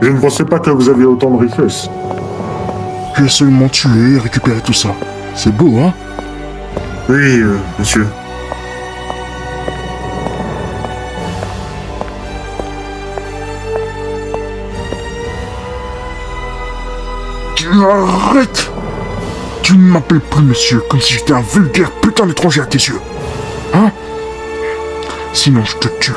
Je ne pensais pas que vous aviez autant de richesses. J'ai seulement tué et récupéré tout ça. C'est beau, hein? Oui, monsieur. Arrête! Tu ne m'appelles plus monsieur, comme si j'étais un vulgaire putain d'étranger à tes yeux. Hein? Sinon je te tue.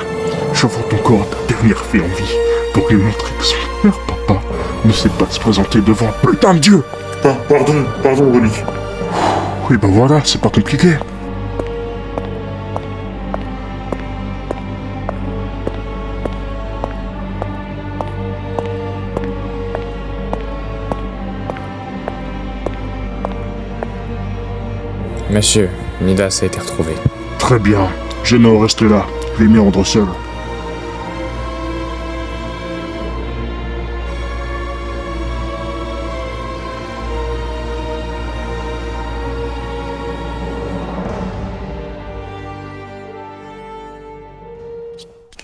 J'envoie ton corps à ta dernière fille en vie pour lui montrer que son père papa ne sait pas se présenter devant un putain de dieu. Pardon, Relique. Oui ben voilà, c'est pas compliqué. Monsieur, Midas a été retrouvé. Très bien. Gênant, reste là. Je vais m'y rendre seul.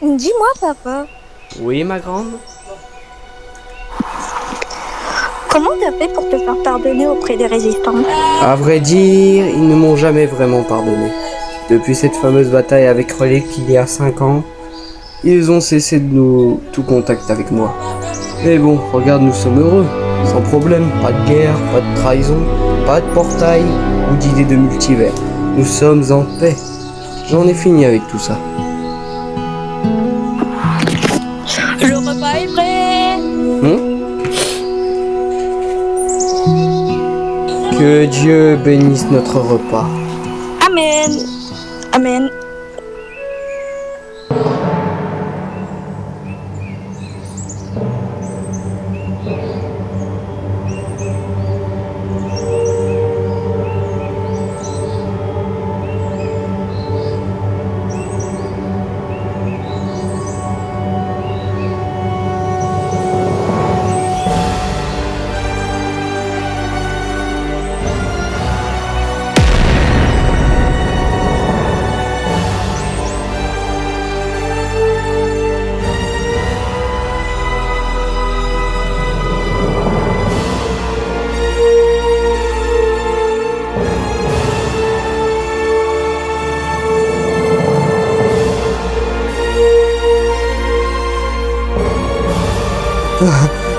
Dis-moi, papa, Oui, ma grande? comment t'as fait pour te faire pardonner auprès des résistants? À vrai dire, ils ne m'ont jamais vraiment pardonné. Depuis cette fameuse bataille avec Relic il y a 5 ans, ils ont cessé de tout contact avec moi. Mais bon, regarde, nous sommes heureux, sans problème, pas de guerre, pas de trahison, pas de portail ou d'idées de multivers. Nous sommes en paix. J'en ai fini avec tout ça. Le repas est prêt. Que Dieu bénisse notre repas. Amen. Amen.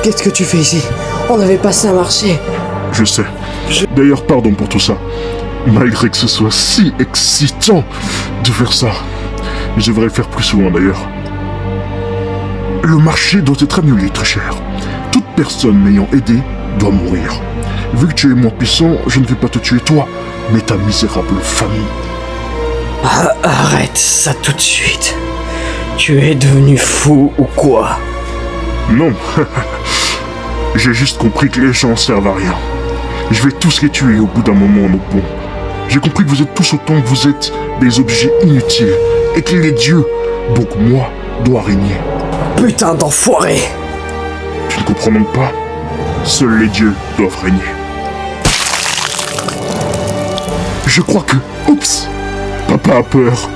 Qu'est-ce que tu fais ici? On avait passé un marché. Je sais. D'ailleurs, pardon pour tout ça. Malgré que ce soit si excitant de faire ça. Je devrais le faire plus souvent d'ailleurs. Le marché doit être annulé, très cher. Toute personne m'ayant aidé doit mourir. Vu que tu es moins puissant, je ne vais pas te tuer toi, mais ta misérable famille. Arrête ça tout de suite. Tu es devenu fou ou quoi? Non. J'ai juste compris que les gens servent à rien. Je vais tous les tuer au bout d'un moment, nos bons. J'ai compris que vous êtes tous autant que vous êtes des objets inutiles et que les dieux, donc moi, doit régner. Putain d'enfoiré! Tu ne comprends donc pas? Seuls les dieux doivent régner. Je crois que... Oups! Papa a peur.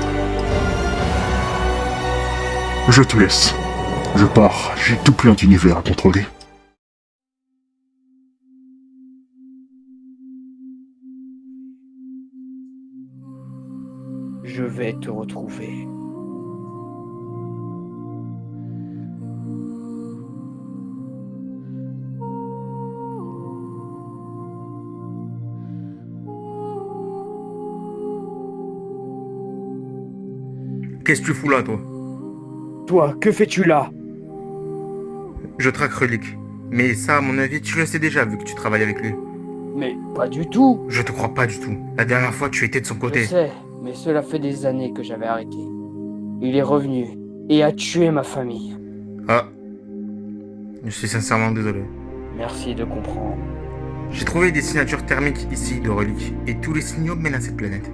Je te laisse. Je pars. J'ai tout plein d'univers à contrôler. Je vais te retrouver. Qu'est-ce que tu fous là, toi? Toi, que fais-tu là? Je traque Relic. Mais ça, à mon avis, tu le sais déjà vu que tu travailles avec lui. Mais pas du tout. Je te crois pas du tout. La dernière fois, tu étais de son côté. Je sais, mais cela fait des années que j'avais arrêté. Il est revenu et a tué ma famille. Ah. Je suis sincèrement désolé. Merci de comprendre. J'ai trouvé des signatures thermiques ici de Relic. Et tous les signaux mènent à cette planète.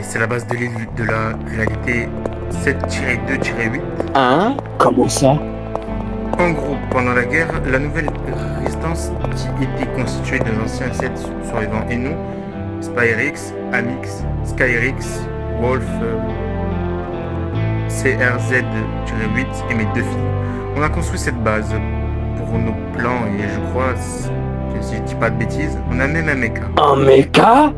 Et c'est la base de la réalité 7-2-8. Hein? Comment ça? En gros, pendant la guerre, la nouvelle résistance qui était constituée des anciens 7 survivants et nous, Spyrix, Amix, Skyrix, Wolf, CRZ-8 et mes 2 filles. On a construit cette base pour nos plans et je crois, que si je dis pas de bêtises, on a même un mecha. Un méca?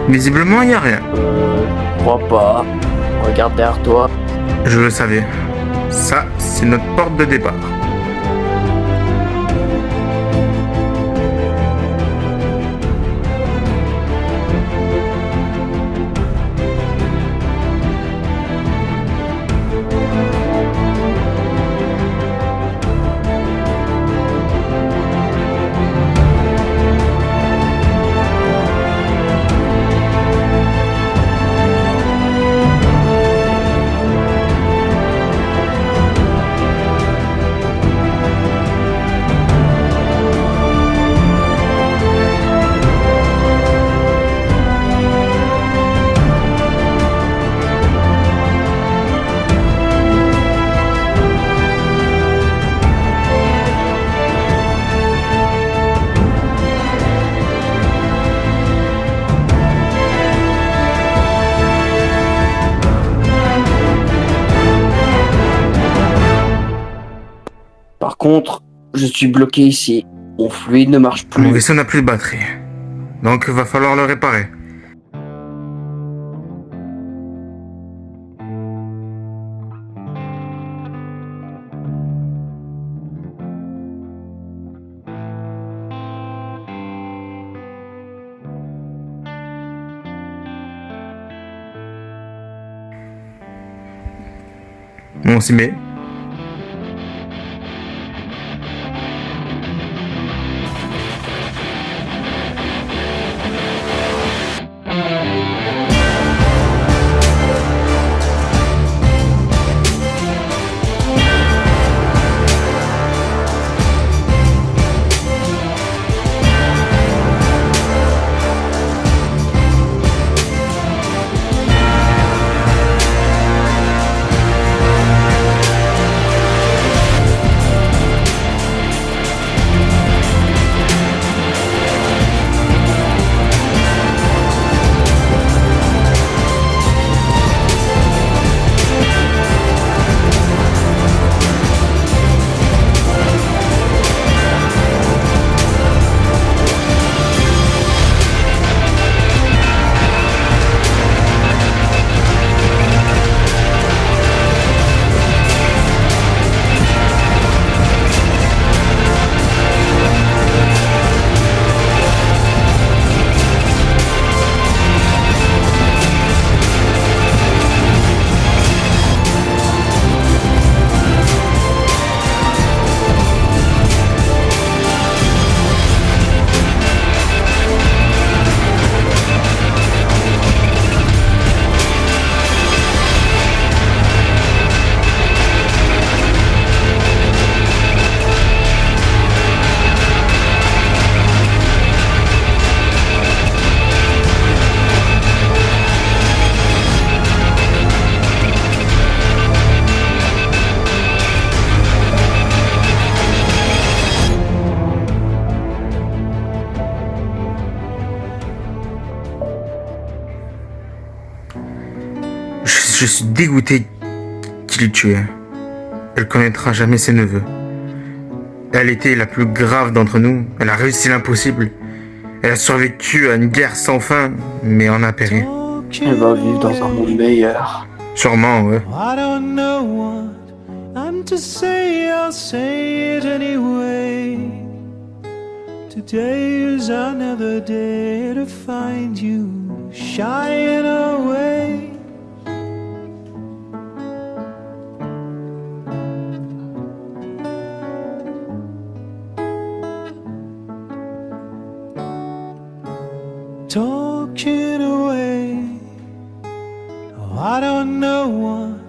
Visiblement, il n'y a rien. Je crois pas. Regarde derrière toi. Je le savais. Ça, c'est notre porte de départ. Par contre, je suis bloqué ici. Mon fluide ne marche Mon plus. vaisseau n'a plus de batterie. Donc, va falloir le réparer. On s'y met. Je suis dégoûté qu'il l'ai tuée. Elle connaîtra jamais ses neveux. Elle était la plus grave d'entre nous. Elle a réussi l'impossible. Elle a survécu à une guerre sans fin, mais en a péri. Elle va vivre dans un monde meilleur. Sûrement, ouais. I don't know what I'm to say, I'll say it anyway. Today is another day to find you shying away. Talking away. Oh, I don't know what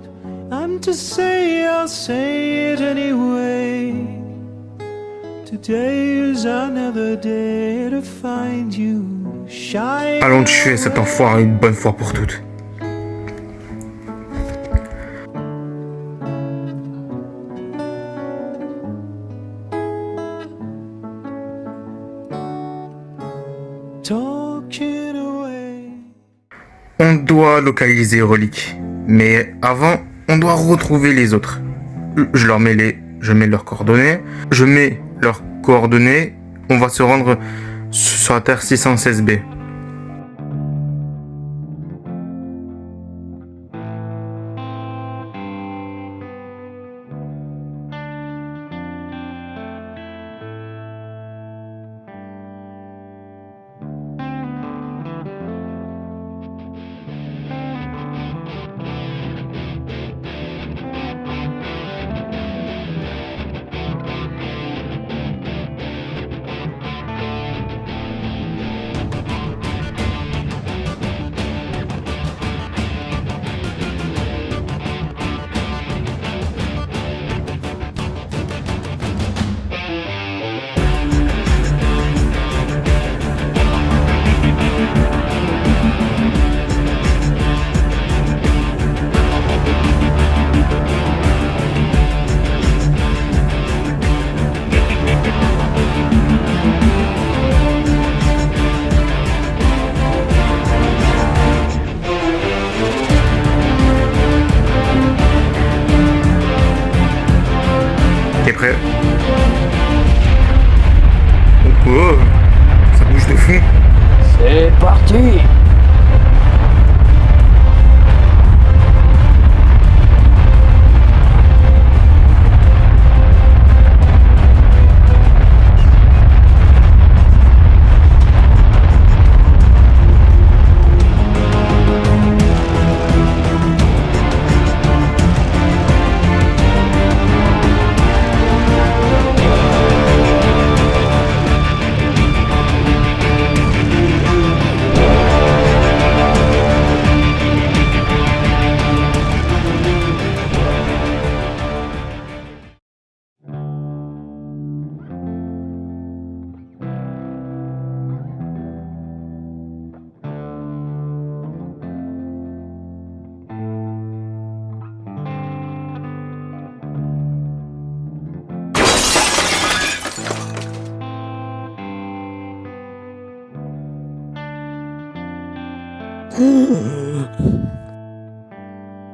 I'm to say, I'll say it anyway. Today is another day to find you shy. Allons tuer cet enfoiré une bonne fois pour toutes. Talking away. On doit localiser Relique. Mais avant, on doit retrouver les autres. Je mets leurs coordonnées. On va se rendre sur la Terre 616B. T'es prêt? Oh, ça bouge de fou. C'est parti.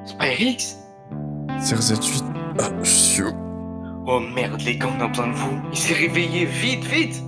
Spyrix? CR78. Ah, je suis où? Oh merde, les gars, on a besoin de vous. Il s'est réveillé, vite, vite!